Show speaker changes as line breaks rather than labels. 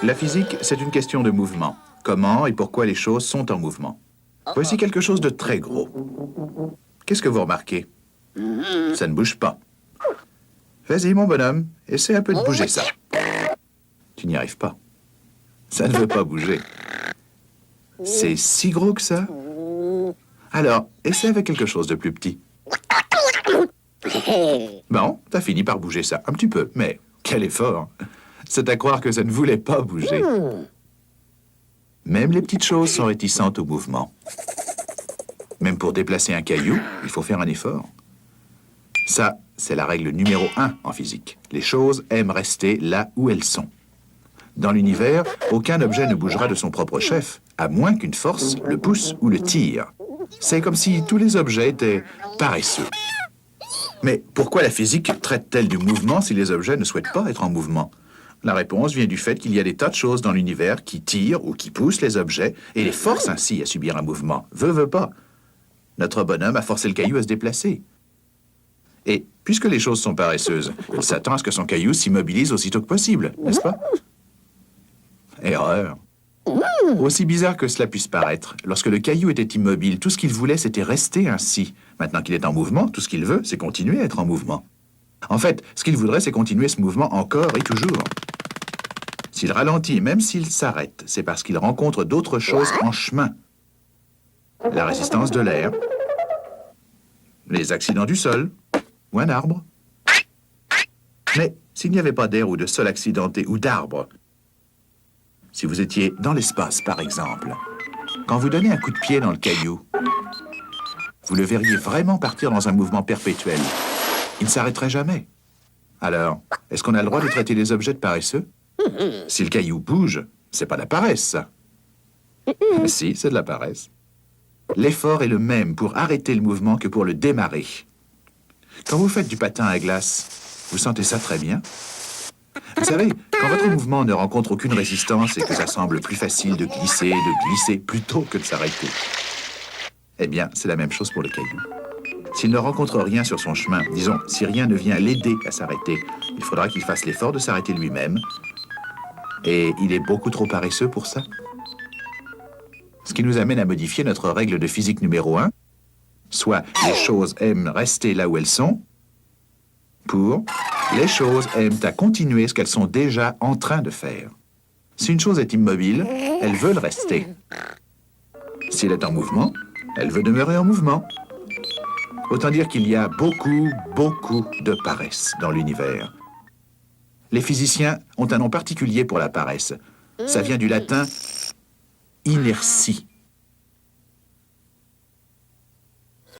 La physique, c'est une question de mouvement. Comment et pourquoi les choses sont en mouvement. Voici quelque chose de très gros. Qu'est-ce que vous remarquez? Ça ne bouge pas. Vas-y, mon bonhomme, essaie un peu de bouger ça. Tu n'y arrives pas. Ça ne veut pas bouger. C'est si gros que ça? Alors, essaie avec quelque chose de plus petit. Bon, t'as fini par bouger ça, un petit peu, mais quel effort! C'est à croire que ça ne voulait pas bouger. Même les petites choses sont réticentes au mouvement. Même pour déplacer un caillou, il faut faire un effort. Ça, c'est la règle numéro 1 en physique. Les choses aiment rester là où elles sont. Dans l'univers, aucun objet ne bougera de son propre chef, à moins qu'une force le pousse ou le tire. C'est comme si tous les objets étaient paresseux. Mais pourquoi la physique traite-t-elle du mouvement si les objets ne souhaitent pas être en mouvement? La réponse vient du fait qu'il y a des tas de choses dans l'univers qui tirent ou qui poussent les objets et les forcent ainsi à subir un mouvement. Veut pas. Notre bonhomme a forcé le caillou à se déplacer. Et puisque les choses sont paresseuses, il s'attend à ce que son caillou s'immobilise aussitôt que possible, n'est-ce pas? Erreur. Aussi bizarre que cela puisse paraître, lorsque le caillou était immobile, tout ce qu'il voulait, c'était rester ainsi. Maintenant qu'il est en mouvement, tout ce qu'il veut, c'est continuer à être en mouvement. En fait, ce qu'il voudrait, c'est continuer ce mouvement encore et toujours. S'il ralentit, même s'il s'arrête, c'est parce qu'il rencontre d'autres choses en chemin. La résistance de l'air, les accidents du sol, ou un arbre. Mais s'il n'y avait pas d'air ou de sol accidenté ou d'arbre, si vous étiez dans l'espace, par exemple, quand vous donnez un coup de pied dans le caillou, vous le verriez vraiment partir dans un mouvement perpétuel. Il ne s'arrêterait jamais. Alors, est-ce qu'on a le droit de traiter les objets de paresseux? Si le caillou bouge, c'est pas de la paresse, ça. Si, c'est de la paresse. L'effort est le même pour arrêter le mouvement que pour le démarrer. Quand vous faites du patin à glace, vous sentez ça très bien? Vous savez, quand votre mouvement ne rencontre aucune résistance et que ça semble plus facile de glisser plutôt que de s'arrêter, eh bien, c'est la même chose pour le caillou. S'il ne rencontre rien sur son chemin, disons, si rien ne vient l'aider à s'arrêter, il faudra qu'il fasse l'effort de s'arrêter lui-même. Et il est beaucoup trop paresseux pour ça. Ce qui nous amène à modifier notre règle de physique numéro 1, soit les choses aiment rester là où elles sont, pour les choses aiment à continuer ce qu'elles sont déjà en train de faire. Si une chose est immobile, elle veut le rester. Si elle est en mouvement, elle veut demeurer en mouvement. Autant dire qu'il y a beaucoup de paresse dans l'univers. Les physiciens ont un nom particulier pour la paresse. Ça vient du latin inertie.